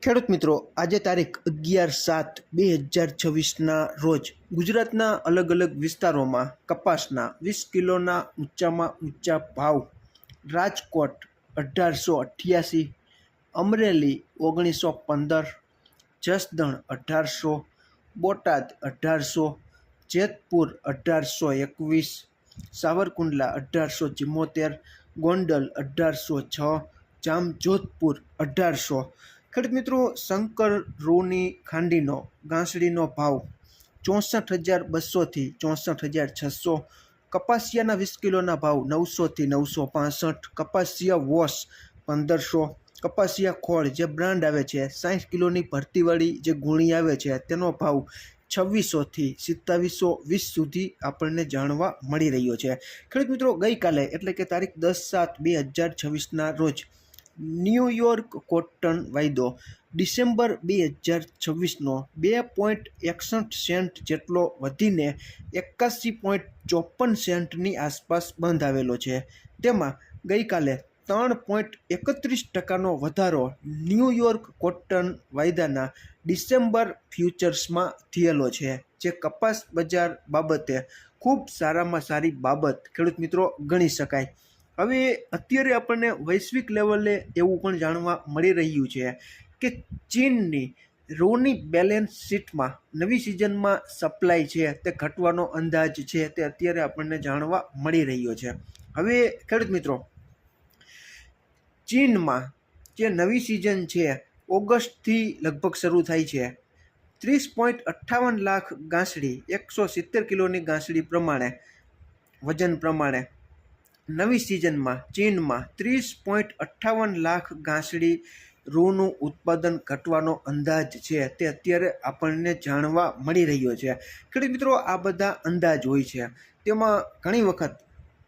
ખેડૂત મિત્રો, આજે તારીખ 11/7/2026ના રોજ ગુજરાતના અલગ અલગ વિસ્તારોમાં કપાસના 20 કિલોના ઊંચામાં ઊંચા ભાવ. રાજકોટ 1888, અમરેલી 1915, જસદણ 1800, બોટાદ 1800, જેતપુર 1821, સાવરકુંડલા 1874, ગોંડલ 1806, જામજોધપુર 1800. ખેડૂત મિત્રો, શંકર રૂની ખાંડીનો ગાંસડીનો ભાવ 64,200થી 64,600. કપાસિયાના 20 કિલોના ભાવ 900થી 965. કપાસિયા વોશ 1500. કપાસિયા ખોળ જે બ્રાન્ડ આવે છે 60 કિલોની ભરતીવાળી જે ગુણી આવે છે તેનો ભાવ 2600થી 2720 સુધી આપણને જાણવા મળી રહ્યો છે. ખેડૂત મિત્રો, ગઈકાલે એટલે કે તારીખ 10/7/2026ના રોજ ન્યૂયોર્ક કોટન વાયદો ડિસેમ્બર 2026નો 2.61 જેટલો વધીને 81.54 સેન્ટની આસપાસ બંધ આવેલો છે. તેમાં ગઈકાલે 3.31%નો વધારો ન્યૂયોર્ક કોટન વાયદાના ડિસેમ્બર ફ્યુચર્સમાં થયેલો છે, જે કપાસ બજાર બાબતે ખૂબ સારામાં સારી બાબત ખેડૂત મિત્રો ગણી શકાય. હવે અત્યારે આપણને વૈશ્વિક લેવલે એવું પણ જાણવા મળી રહ્યું છે કે ચીનની રૂની બેલેન્સ શીટમાં નવી સિઝનમાં સપ્લાય છે તે ઘટવાનો અંદાજ છે તે અત્યારે આપણને જાણવા મળી રહ્યો છે. હવે ખેડૂત મિત્રો, ચીનમાં જે નવી સિઝન છે ઓગસ્ટથી લગભગ શરૂ થાય છે. 30.58 લાખ ગાંસડી 170 કિલોની ગાંસડી પ્રમાણે વજન પ્રમાણે નવી સિઝનમાં ચીનમાં 30.58 લાખ ગાંસડી રૂનું ઉત્પાદન ઘટવાનો અંદાજ છે તે અત્યારે આપણને જાણવા મળી રહ્યો છે. ખેડૂત મિત્રો, આ બધા અંદાજ હોય છે, તેમાં ઘણી વખત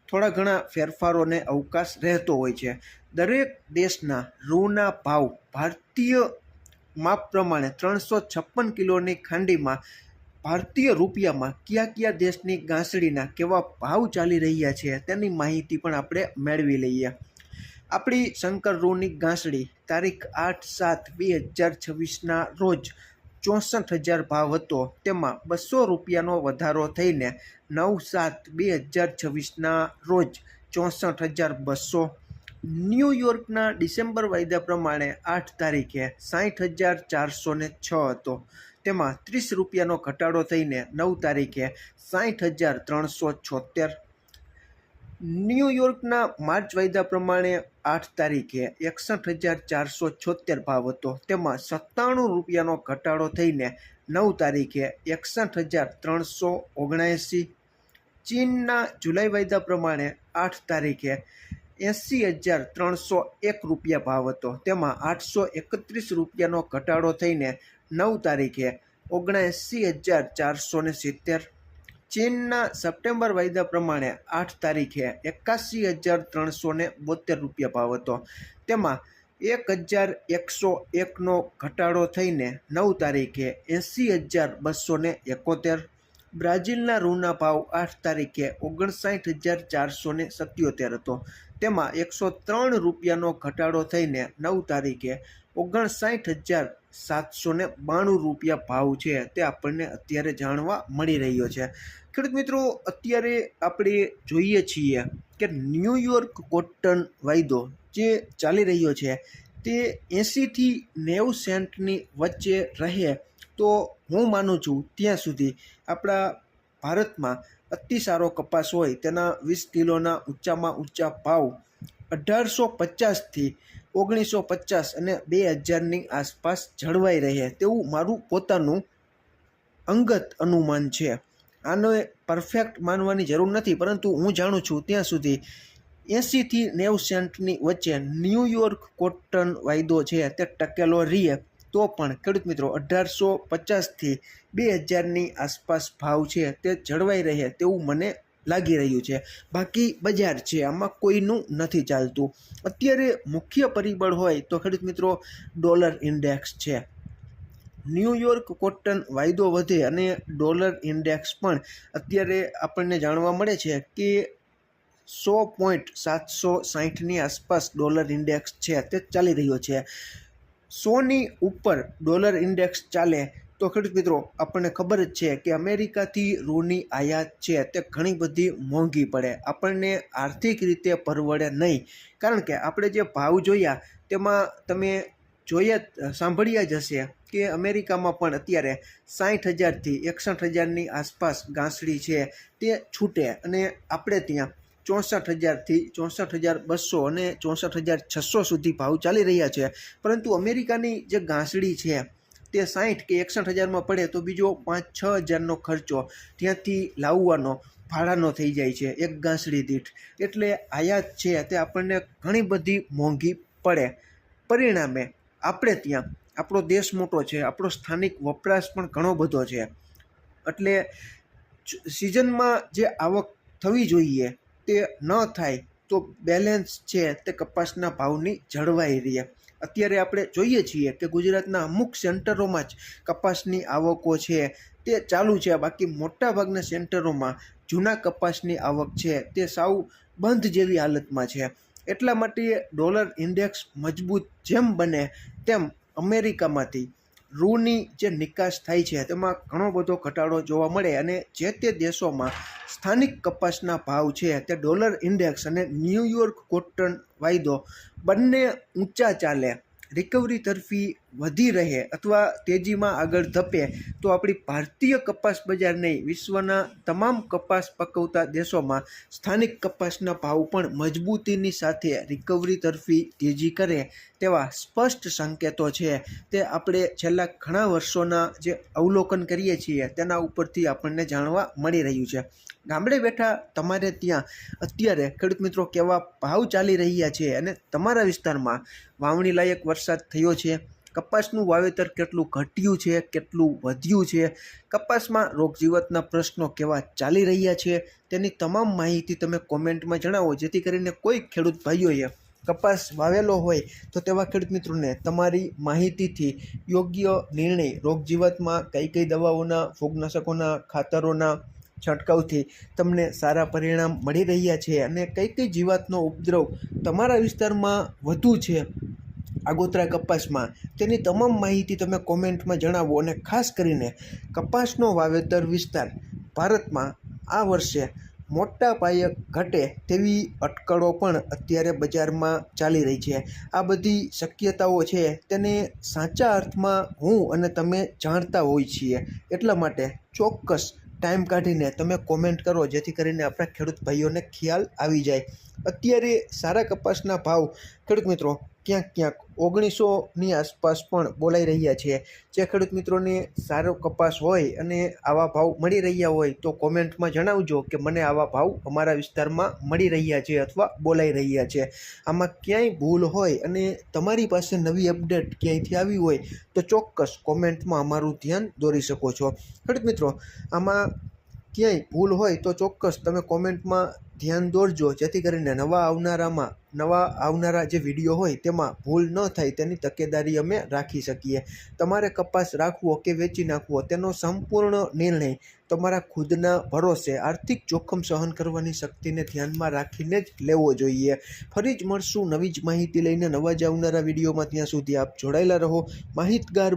થોડા ઘણા ફેરફારોને અવકાશ રહેતો હોય છે. દરેક દેશના રૂના ભાવ ભારતીય માપ પ્રમાણે 356 કિલોની ખાંડીમાં ભારતીય રૂપિયામાં કયા દેશની ગાંસડીના કેવા ભાવ ચાલી રહ્યા છે તેની માહિતી પણ આપણે મેળવી લઈએ. આપણી શંકર રૂની ગાંસડી તારીખ 8/7/2026ના રોજ 64,000 ભાવ હતો. તેમાં 200 રૂપિયાનો વધારો થઈને 9/7/2026ના રોજ 64,200. ન્યૂયોર્કના ડિસેમ્બર વાયદા પ્રમાણે 8 તારીખે 60,406 હતો. તેમાં 30 રૂપિયાનો ઘટાડો થઈને 9 તારીખે 60,376. ન્યૂયોર્કના માર્ચ વાયદા પ્રમાણે 8 તારીખે 61,476 ભાવ હતો. તેમાં 97 રૂપિયાનો ઘટાડો થઈને 9 તારીખે 61,379. ચીનના જુલાઈ વાયદા પ્રમાણે 8 તારીખે 80,301 રૂપિયા ભાવ હતો. તેમાં 831 રૂપિયાનો ઘટાડો થઈને 9 તારીખે 79,470. ચીનના સપ્ટેમ્બર વાયદા પ્રમાણે 8 તારીખે 81,372 રૂપિયા ભાવ હતો. તેમાં 1,101નો ઘટાડો થઈને 9 તારીખે 80,271. બ્રાઝિલના રૂના ભાવ 8 તારીખે 59,477 હતો. તેમાં 103 રૂપિયાનો ઘટાડો થઈને 9 તારીખે 59,792 રૂપિયા ભાવ છે તે આપણને અત્યારે જાણવા મળી રહ્યો છે. ખેડૂત મિત્રો, અત્યારે આપણે જોઈએ છીએ કે ન્યૂયોર્ક કોટન વાયદો જે ચાલી રહ્યો છે તે 80થી 90 સેન્ટની વચ્ચે રહે તો હું માનું છું ત્યાં સુધી આપણા ભારતમાં અતિ સારો કપાસ હોય તેના 20 કિલોના ઊંચામાં ઊંચા ભાવ 1850થી 1950 અને 2000ની આસપાસ જળવાઈ રહે તેવું મારું પોતાનું અંગત અનુમાન છે. આનો પરફેક્ટ માનવાની જરૂર નથી, પરંતુ હું જાણું છું ત્યાં સુધી 80થી 90 સેન્ટની વચ્ચે ન્યૂયોર્ક કોટન વાયદો છે તે ટકેલો રહે તો પણ ખેડૂત મિત્રો 1850થી 2000ની આસપાસ ભાવ છે તે જળવાઈ રહે તેવું મને લાગી રહ્યું છે. બાકી બજાર છે, આમાં કોઈનું નથી ચાલતું. અત્યારે મુખ્ય પરિબળ હોય તો ખેડૂત મિત્રો ડોલર ઇન્ડેક્સ છે. ન્યૂયોર્ક કોટન વાયદો વધે અને ડોલર ઇન્ડેક્સ પણ અત્યારે આપણને જાણવા મળે છે કે 100.760ની આસપાસ ડોલર ઇન્ડેક્સ છે તે ચાલી રહ્યો છે. 100ની ઉપર ડોલર ઇન્ડેક્સ ચાલે તો ખેડૂત મિત્રો આપણને ખબર જ છે કે અમેરિકાથી રૂની આયાત છે તે ઘણી બધી મોંઘી પડે, આપણને આર્થિક રીતે પરવડે નહીં. કારણ કે આપણે જે ભાવ જોયા તેમાં તમે સાંભળ્યા જ હશે કે અમેરિકામાં પણ અત્યારે 60,000થી 61,000ની આસપાસ ગાંસડી છે તે છૂટે, અને આપણે ત્યાં 64,000થી 64,200 અને 64,600 સુધી ભાવ ચાલી રહ્યા છે. પરંતુ અમેરિકાની જે ગાંસડી છે તે 60 કે 61,000માં પડે તો બીજો 5-6 હજારનો ખર્ચો ત્યાંથી લાવવાનો ભાડાનો થઈ જાય છે એક ગાંસડી દીઠ. એટલે આયાત છે તે આપણને ઘણી બધી મોંઘી પડે. પરિણામે આપણે ત્યાં આપણો દેશ મોટો છે, આપણો સ્થાનિક વપરાશ પણ ઘણો બધો છે. એટલે સિઝનમાં જે આવક થવી જોઈએ તે ન થાય તો બેલેન્સ છે તે કપાસના ભાવની જળવાઈ રહે. અત્યારે આપણે જોઈએ છીએ કે ગુજરાતના અમુક સેન્ટરોમાં જ કપાસની આવકો છે તે ચાલુ છે, બાકી મોટાભાગના સેન્ટરોમાં જૂના કપાસની આવક છે તે સાવ બંધ જેવી હાલતમાં છે. એટલા માટે ડોલર ઇન્ડેક્સ મજબૂત જેમ બને તેમ અમેરિકામાંથી રૂની જે નિકાસ થાય છે તેમાં ઘણો બધો ઘટાડો જોવા મળે, અને જે તે દેશોમાં સ્થાનિક કપાસના ભાવ છે તે ડોલર ઇન્ડેક્સ અને ન્યૂયોર્ક કોટન વાયદો બંને ઊંચા ચાલે, રિકવરી તરફી વધી રહે અથવા તેજીમાં આગળ ધપે તો આપણી ભારતીય કપાસ બજાર નહીં, વિશ્વના તમામ કપાસ પકવતા દેશોમાં સ્થાનિક કપાસના ભાવ પણ મજબૂતીની સાથે રિકવરી તરફી તેજી કરે તેવા સ્પષ્ટ સંકેતો છે. તે આપણે છેલ્લા ઘણા વર્ષોના જે અવલોકન કરીએ છીએ તેના ઉપરથી આપણને જાણવા મળી રહ્યું છે. ગામડે બેઠા તમારે ત્યાં અત્યારે ખેડૂત મિત્રો કેવા ભાવ ચાલી રહ્યા છે, અને તમારા વિસ્તારમાં વાવણી લાયક વરસાદ થયો છે, કપાસનું વાવેતર કેટલું ઘટ્યું છે, કેટલું વધ્યું છે, કપાસમાં રોગજીવતના પ્રશ્નો કેવા ચાલી રહ્યા છે, તેની તમામ માહિતી તમે કોમેન્ટમાં જણાવો, જેથી કરીને કોઈ ખેડૂત ભાઈઓએ કપાસ વાવેલો હોય તો તેવા ખેડૂત મિત્રોને તમારી માહિતીથી યોગ્ય નિર્ણય, રોગજીવતમાં કઈ કઈ દવાઓના, ફૂગનાશકોના, ખાતરોના છંટકાવથી તમને સારા પરિણામ મળી રહ્યા છે, અને કઈ કઈ જીવાતનો ઉપદ્રવ તમારા વિસ્તારમાં વધુ છે આગોતરા કપાસમાં, તેની તમામ માહિતી તમે કોમેન્ટમાં જણાવો. અને ખાસ કરીને કપાસનો વાવેતર વિસ્તાર ભારતમાં આ વર્ષે મોટા પાયે ઘટે તેવી અટકળો પણ અત્યારે બજારમાં ચાલી રહી છે. આ બધી શક્યતાઓ છે તેને સાચા અર્થમાં હું અને તમે જાણતા હોઈએ છીએ, એટલા માટે ચોક્કસ ટાઈમ કાઢીને તમે કોમેન્ટ કરો, જેથી કરીને આપણા ખેડૂત ભાઈઓને ખ્યાલ આવી જાય. અત્યારે સારા કપાસના ભાવ ખેડૂત મિત્રો ક્યાંક ક્યાંક 1900ની આસપાસ પણ બોલાઈ રહ્યા છે. જે ખેડૂત મિત્રોને સારો કપાસ હોય અને આવા ભાવ મળી રહ્યા હોય તો કોમેન્ટમાં જણાવજો કે મને આવા ભાવ અમારા વિસ્તારમાં મળી રહ્યા છે અથવા બોલાઈ રહ્યા છે. આમાં ક્યાંય ભૂલ હોય અને તમારી પાસે નવી અપડેટ ક્યાંયથી આવી હોય તો ચોક્કસ કોમેન્ટમાં અમારું ધ્યાન દોરી શકો છો. ખેડૂત મિત્રો આમાં ક્યાંય ભૂલ હોય તો ચોક્કસ તમે કોમેન્ટમાં ધ્યાન દોરજો, જેથી કરીને નવા આવનારા જે વિડીયો હોય તેમાં ભૂલ ન થાય તેની તકેદારી અમે રાખી શકીએ. તમારે કપાસ રાખવો કે વેચી નાખવો તેનો સંપૂર્ણ નિર્ણય તમારા ખુદના ભરોસે આર્થિક જોખમ સહન કરવાની શક્તિને ધ્યાનમાં રાખીને જ લેવો જોઈએ. ફરી જ મળશું નવી જ માહિતી લઈને નવા જ આવનારા વિડીયોમાં. ત્યાં સુધી આપ જોડાયેલા રહો. માહિતગાર